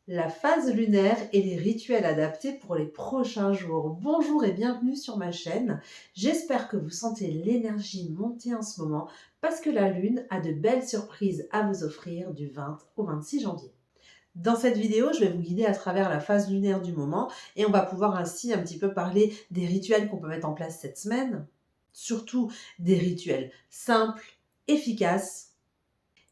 La phase lunaire et les rituels adaptés pour les prochains jours. Bonjour et bienvenue sur ma chaîne. J'espère que vous sentez l'énergie monter en ce moment parce que la lune a de belles surprises à vous offrir du 20 au 26 janvier. Dans cette vidéo, je vais vous guider à travers la phase lunaire du moment et on va pouvoir ainsi un petit peu parler des rituels qu'on peut mettre en place cette semaine. Surtout des rituels simples, efficaces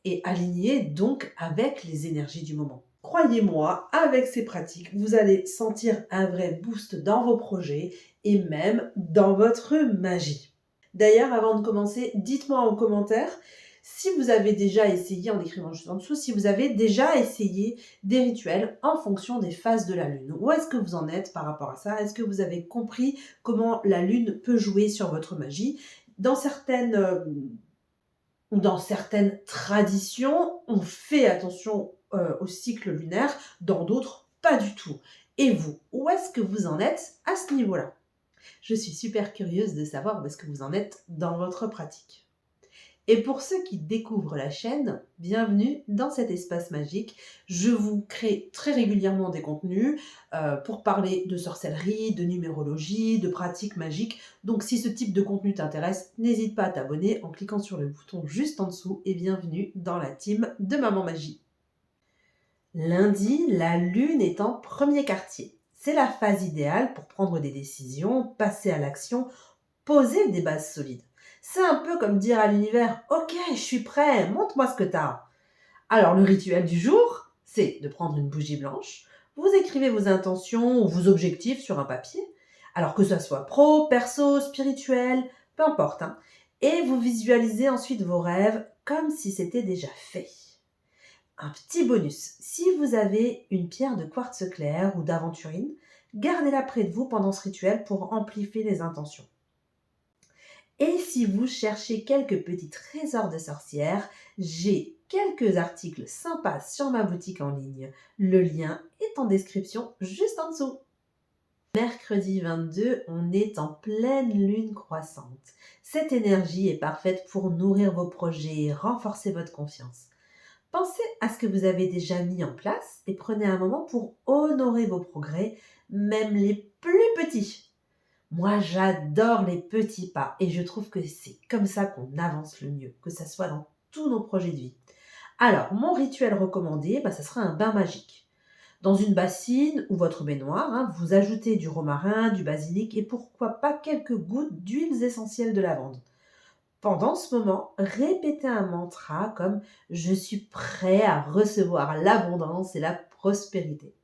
et aligné donc avec les énergies du moment. Croyez-moi, avec ces pratiques, vous allez sentir un vrai boost dans vos projets et même dans votre magie. D'ailleurs, avant de commencer, dites-moi en commentaire si vous avez déjà essayé, en écrivant juste en dessous, si vous avez déjà essayé des rituels en fonction des phases de la lune. Où est-ce que vous en êtes par rapport à ça? Est-ce que vous avez compris comment la lune peut jouer sur votre magie? Dans certaines traditions, on fait attention au cycle lunaire, dans d'autres, pas du tout. Et vous, où est-ce que vous en êtes à ce niveau-là? Je suis super curieuse de savoir où est-ce que vous en êtes dans votre pratique. Et pour ceux qui découvrent la chaîne, bienvenue dans cet espace magique. Je vous crée très régulièrement des contenus pour parler de sorcellerie, de numérologie, de pratiques magiques. Donc si ce type de contenu t'intéresse, n'hésite pas à t'abonner en cliquant sur le bouton juste en dessous et bienvenue dans la team de Maman Magie. Lundi, la lune est en premier quartier. C'est la phase idéale pour prendre des décisions, passer à l'action, poser des bases solides. C'est un peu comme dire à l'univers « Ok, je suis prêt, montre-moi ce que t'as ». Alors le rituel du jour, c'est de prendre une bougie blanche, vous écrivez vos intentions ou vos objectifs sur un papier, alors que ça soit pro, perso, spirituel, peu importe, hein, et vous visualisez ensuite vos rêves comme si c'était déjà fait. Un petit bonus, si vous avez une pierre de quartz clair ou d'aventurine, gardez-la près de vous pendant ce rituel pour amplifier les intentions. Et si vous cherchez quelques petits trésors de sorcière, j'ai quelques articles sympas sur ma boutique en ligne. Le lien est en description juste en dessous. Mercredi 22, on est en pleine lune croissante. Cette énergie est parfaite pour nourrir vos projets et renforcer votre confiance. Pensez à ce que vous avez déjà mis en place et prenez un moment pour honorer vos progrès, même les plus petits. Moi, j'adore les petits pas et je trouve que c'est comme ça qu'on avance le mieux, que ça soit dans tous nos projets de vie. Alors, mon rituel recommandé, ça sera un bain magique. Dans une bassine ou votre baignoire, vous ajoutez du romarin, du basilic et pourquoi pas quelques gouttes d'huiles essentielles de lavande. Pendant ce moment, répétez un mantra comme « Je suis prêt à recevoir l'abondance et la prospérité ».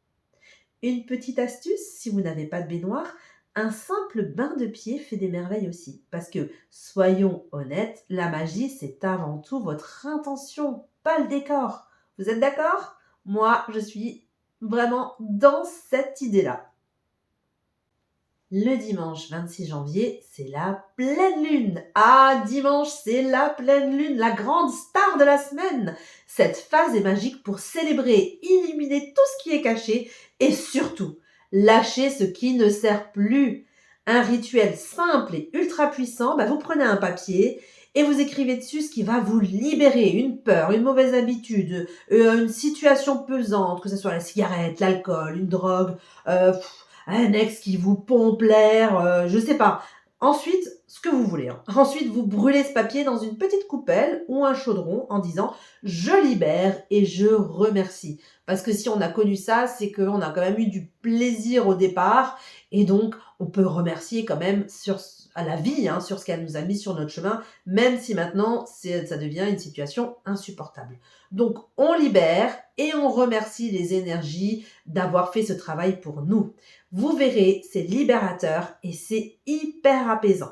Une petite astuce, si vous n'avez pas de baignoire, un simple bain de pied fait des merveilles aussi. Parce que, soyons honnêtes, la magie, c'est avant tout votre intention, pas le décor. Vous êtes d'accord? Moi, je suis vraiment dans cette idée-là. Le dimanche 26 janvier, c'est la pleine lune. Ah, dimanche, c'est la pleine lune, la grande star de la semaine. Cette phase est magique pour célébrer, illuminer tout ce qui est caché et surtout, lâcher ce qui ne sert plus. Un rituel simple et ultra puissant, vous prenez un papier et vous écrivez dessus ce qui va vous libérer, une peur, une mauvaise habitude, une situation pesante, que ce soit la cigarette, l'alcool, une drogue, un ex qui vous pompe l'air, je sais pas. Ensuite, ce que vous voulez. Ensuite, vous brûlez ce papier dans une petite coupelle ou un chaudron en disant « Je libère et je remercie ». Parce que si on a connu ça, c'est qu'on a quand même eu du plaisir au départ et donc on peut remercier quand même à la vie, sur ce qu'elle nous a mis sur notre chemin, même si maintenant ça devient une situation insupportable. Donc on libère et on remercie les énergies d'avoir fait ce travail pour nous. Vous verrez, c'est libérateur et c'est hyper apaisant.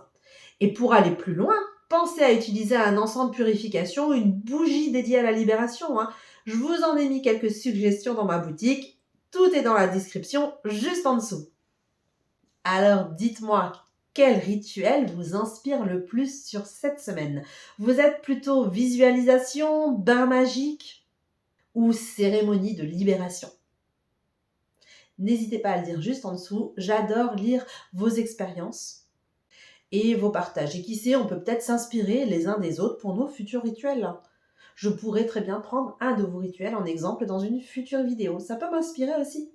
Et pour aller plus loin, pensez à utiliser un encens de purification, une bougie dédiée à la libération. Je vous en ai mis quelques suggestions dans ma boutique. Tout est dans la description, juste en dessous. Alors dites-moi, quel rituel vous inspire le plus sur cette semaine? Vous êtes plutôt visualisation, bain magique ou cérémonie de libération? N'hésitez pas à le dire juste en dessous. J'adore lire vos expériences et vos partages. Et qui sait, on peut peut-être s'inspirer les uns des autres pour nos futurs rituels. Je pourrais très bien prendre un de vos rituels en exemple dans une future vidéo. Ça peut m'inspirer aussi.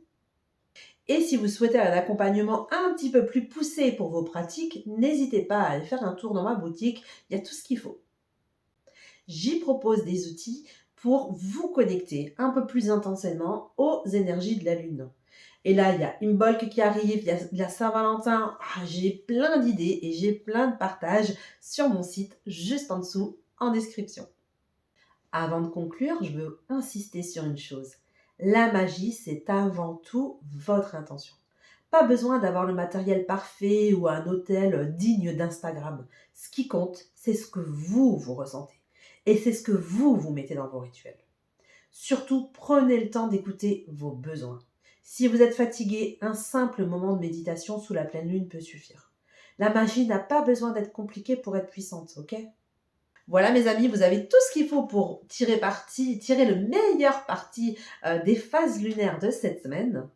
Et si vous souhaitez un accompagnement un petit peu plus poussé pour vos pratiques, n'hésitez pas à aller faire un tour dans ma boutique, il y a tout ce qu'il faut. J'y propose des outils pour vous connecter un peu plus intensément aux énergies de la Lune. Et là, il y a Imbolc qui arrive, il y a la Saint-Valentin. J'ai plein d'idées et j'ai plein de partages sur mon site, juste en dessous, en description. Avant de conclure, je veux insister sur une chose. La magie, c'est avant tout votre intention. Pas besoin d'avoir le matériel parfait ou un hôtel digne d'Instagram. Ce qui compte, c'est ce que vous ressentez. Et c'est ce que vous mettez dans vos rituels. Surtout, prenez le temps d'écouter vos besoins. Si vous êtes fatigué, un simple moment de méditation sous la pleine lune peut suffire. La magie n'a pas besoin d'être compliquée pour être puissante, ok ? Voilà mes amis, vous avez tout ce qu'il faut pour tirer le meilleur parti des phases lunaires de cette semaine.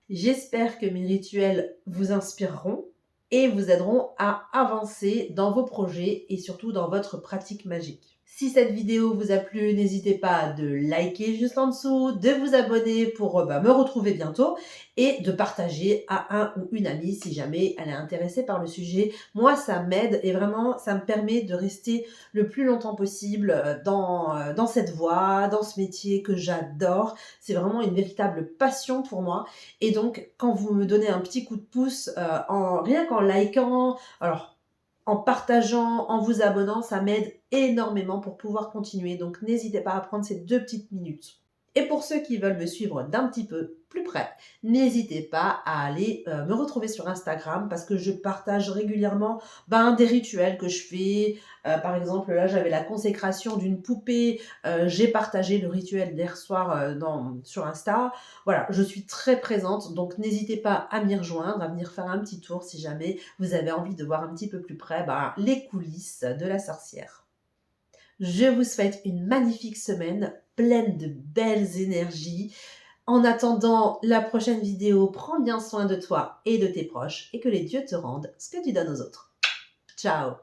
J'espère que mes rituels vous inspireront et vous aideront à avancer dans vos projets et surtout dans votre pratique magique. Si cette vidéo vous a plu, n'hésitez pas de liker juste en dessous, de vous abonner pour me retrouver bientôt et de partager à un ou une amie si jamais elle est intéressée par le sujet. Moi, ça m'aide et vraiment, ça me permet de rester le plus longtemps possible dans cette voie, dans ce métier que j'adore. C'est vraiment une véritable passion pour moi. Et donc, quand vous me donnez un petit coup de pouce, rien qu'en likant, alors en partageant, en vous abonnant, ça m'aide énormément pour pouvoir continuer. Donc, n'hésitez pas à prendre ces 2 petites minutes. Et pour ceux qui veulent me suivre d'un petit peu plus près, n'hésitez pas à aller me retrouver sur Instagram parce que je partage régulièrement des rituels que je fais. Par exemple, là, j'avais la consécration d'une poupée. J'ai partagé le rituel d'hier soir sur Insta. Voilà, je suis très présente, donc n'hésitez pas à m'y rejoindre, à venir faire un petit tour si jamais vous avez envie de voir un petit peu plus près les coulisses de la sorcière. Je vous souhaite une magnifique semaine pleine de belles énergies. En attendant la prochaine vidéo, prends bien soin de toi et de tes proches et que les dieux te rendent ce que tu donnes aux autres. Ciao!